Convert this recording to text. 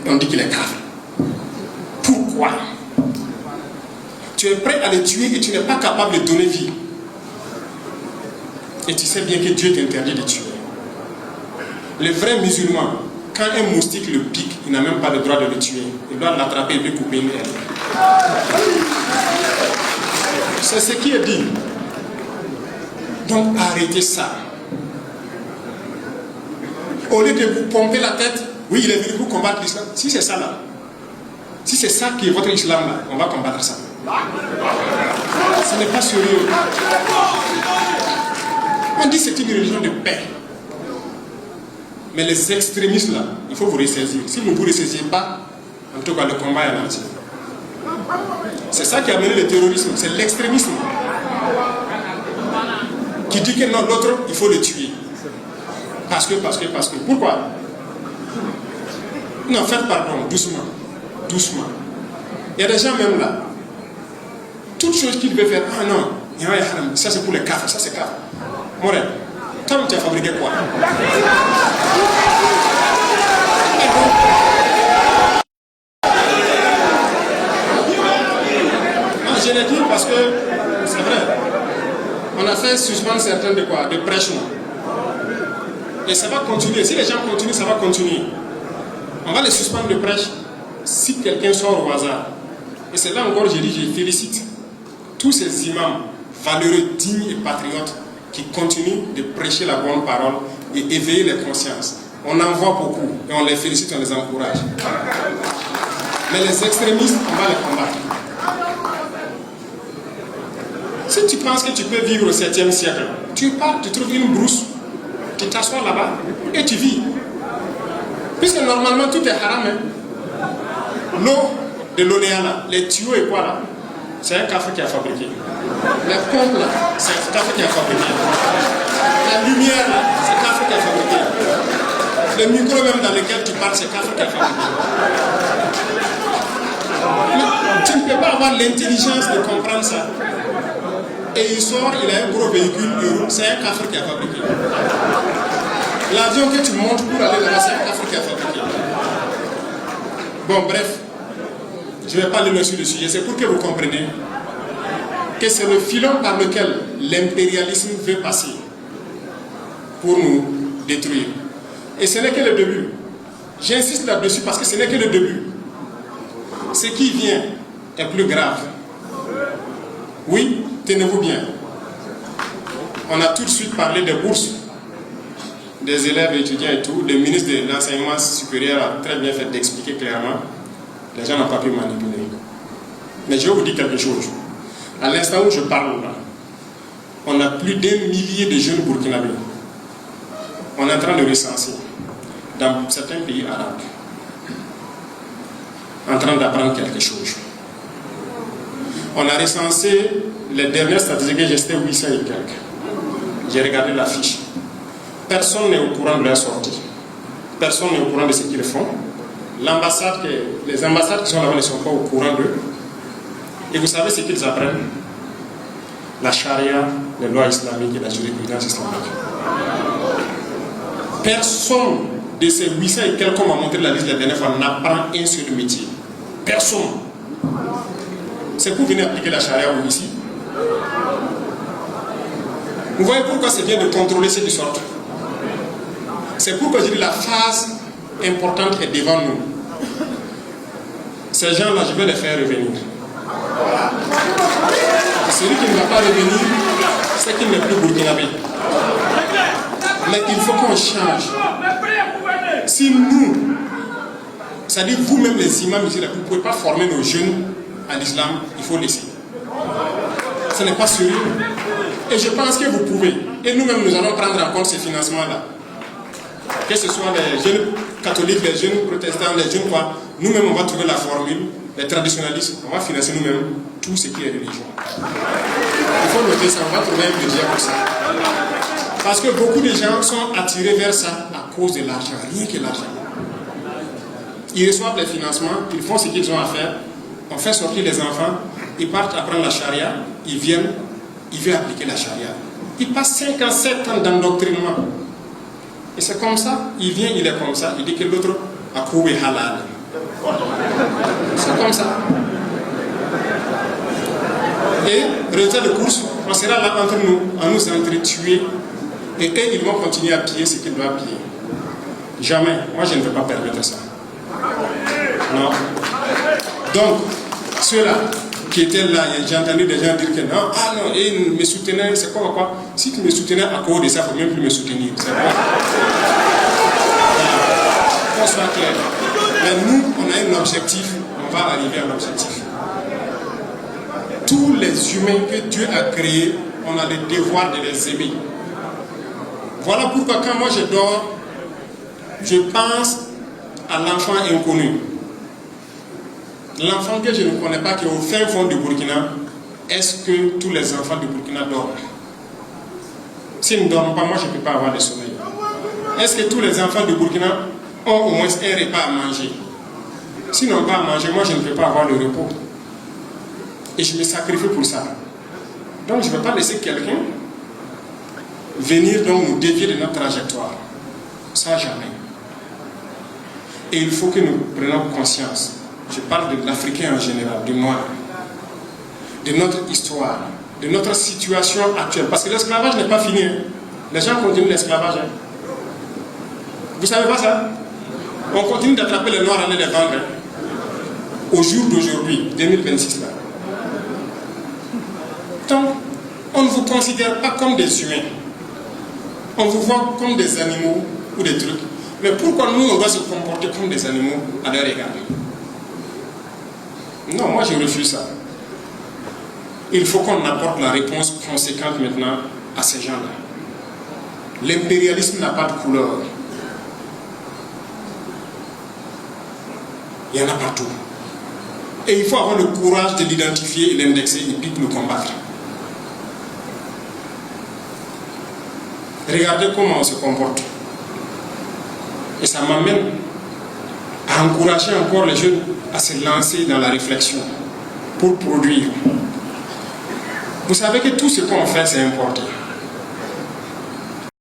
on dit qu'il est kafir. Pourquoi? Tu es prêt à le tuer et tu n'es pas capable de donner vie. Et tu sais bien que Dieu t'interdit de tuer. Le vrai musulman, quand un moustique le pique, il n'a même pas le droit de le tuer. Il doit l'attraper et lui couper une aile. C'est ce qui est dit. Donc arrêtez ça. Au lieu de vous pomper la tête, oui, il est venu pour combattre l'islam. Si c'est ça là, si c'est ça qui est votre islam là, on va combattre ça. Ce n'est pas sérieux. On dit que c'est une religion de paix. Mais les extrémistes là, il faut vous ressaisir. Si vous ne vous ressaisiez pas, en tout cas le combat est entier. C'est ça qui a mené le terrorisme, c'est l'extrémisme. Qui dit que non, l'autre, il faut le tuer. Parce que. Pourquoi? Non, faites pardon, doucement. Doucement. Il y a des gens même là. Toute chose qu'ils veulent faire, ah non, ça c'est pour les kafs, ça c'est kaf. Morel, toi tu as fabriqué quoi? Non, je l'ai dit parce que c'est vrai. On a fait suspendre certains de quoi? De prêches. Et ça va continuer. Si les gens continuent, ça va continuer. On va les suspendre de prêche si quelqu'un sort au hasard. Et c'est là encore, je félicite tous ces imams valeureux, dignes et patriotes qui continuent de prêcher la bonne parole et éveiller les consciences. On en voit beaucoup et on les félicite, on les encourage. Mais les extrémistes, on va les combattre. Si tu penses que tu peux vivre au 7e siècle, tu pars, tu trouves une brousse, tu t'assois là-bas et tu vis. Puisque normalement tout est haram. Hein? L'eau de l'Onéa là, les tuyaux et quoi là, c'est un café qui a fabriqué. Les pompes là, c'est un café qui a fabriqué. La lumière là, c'est un café qui a fabriqué. Le micro même dans lequel tu parles, c'est un café qui a fabriqué. Mais tu ne peux pas avoir l'intelligence de comprendre ça. Et il sort, il a un gros véhicule, c'est un café qui a fabriqué. L'avion que tu montes pour aller là-bas, c'est un café qui a fabriqué. Bon, bref, je ne vais pas aller sur le sujet, c'est pour que vous compreniez que c'est le filon par lequel l'impérialisme veut passer pour nous détruire. Et ce n'est que le début. J'insiste là-dessus parce que ce n'est que le début. Ce qui vient est plus grave. Oui, tenez-vous bien. On a tout de suite parlé des bourses des élèves, étudiants et tout. Le ministre de l'enseignement supérieur a très bien fait d'expliquer clairement. Les gens n'ont pas pu manipuler. Mais je vais vous dire quelque chose. À l'instant où je parle là, on a plus d'1 millier de jeunes burkinabés. On est en train de recenser dans certains pays arabes. En train d'apprendre quelque chose. On a recensé les dernières statistiques, j'étais 800 et quelques. J'ai regardé la fiche. Personne n'est au courant de leur sortie. Personne n'est au courant de ce qu'ils font. Les ambassades qui sont là-bas ne sont pas au courant d'eux. Et vous savez ce qu'ils apprennent? La charia, les lois islamiques et la jurisprudence islamique. Personne de ces 800 et quelques, comme a montré la liste la dernière fois, n'apprend un seul métier. Personne. C'est pour venir appliquer la charia ici. Vous voyez pourquoi c'est bien de contrôler ceux qui sortent. C'est pourquoi je dis la phase importante est devant nous. Ces gens-là, je vais les faire revenir. Et celui qui ne va pas revenir, c'est qu'il n'est plus burkinabé. Mais il faut qu'on change. Si nous, c'est-à-dire vous-même les imams, vous ne pouvez pas former nos jeunes à l'islam, il faut laisser. Ce n'est pas sérieux. Et je pense que vous pouvez. Et nous-mêmes, nous allons prendre en compte ces financements-là. Que ce soit les jeunes catholiques, les jeunes protestants, les jeunes quoi, nous-mêmes, on va trouver la formule, les traditionalistes, on va financer nous-mêmes tout ce qui est religion. Il faut noter ça, on va trouver un budget pour ça. Parce que beaucoup de gens sont attirés vers ça à cause de l'argent, rien que l'argent. Ils reçoivent les financements, ils font ce qu'ils ont à faire, on fait sortir les enfants, ils partent apprendre la charia, ils viennent, ils veulent appliquer la charia. Ils passent 5 ans, 7 ans d'endoctrinement. Et c'est comme ça, il vient, il est comme ça, il dit que l'autre à Kobe halal. C'est comme ça. Et résultat de course, on sera là entre nous, à nous entretuer, et eux, ils vont continuer à piller ce qu'ils doivent piller. Jamais. Moi, je ne vais pas permettre ça. Non. Donc, ceux-là qui étaient là, j'ai entendu des gens dire que non, ah non, et ils me soutenaient, c'est quoi. Si tu me soutenais à cause de ça, il ne faut même plus me soutenir. C'est vrai. Qu'on soit clair. Mais nous, on a un objectif, on va arriver à l'objectif. Tous les humains que Dieu a créés, on a le devoir de les aimer. Voilà pourquoi quand moi je dors, je pense à l'enfant inconnu. L'enfant que je ne connais pas, qui est au fin fond du Burkina, est-ce que tous les enfants du Burkina dorment? S'ils ne dorment pas, moi je ne peux pas avoir de sommeil. Est-ce que tous les enfants du Burkina ont au moins un repas à manger? S'ils n'ont pas à manger, moi je ne peux pas avoir le repos. Et je me sacrifie pour ça. Donc je ne vais pas laisser quelqu'un venir donc nous dévier de notre trajectoire. Ça jamais. Et il faut que nous prenions conscience. Je parle de l'Africain en général, du noir, de notre histoire, de notre situation actuelle. Parce que l'esclavage n'est pas fini. Les gens continuent l'esclavage. Vous ne savez pas ça? On continue d'attraper les noirs et les vendre. Au jour d'aujourd'hui, 2026 là. Donc, on ne vous considère pas comme des humains. On vous voit comme des animaux ou des trucs. Mais pourquoi nous, on doit se comporter comme des animaux à leur égard? Non, moi je refuse ça. Il faut qu'on apporte la réponse conséquente maintenant à ces gens-là. L'impérialisme n'a pas de couleur. Il y en a partout. Et il faut avoir le courage de l'identifier et l'indexer et puis de le combattre. Regardez comment on se comporte. Et ça m'amène à encourager encore les jeunes à se lancer dans la réflexion pour produire. Vous savez que tout ce qu'on fait, c'est important.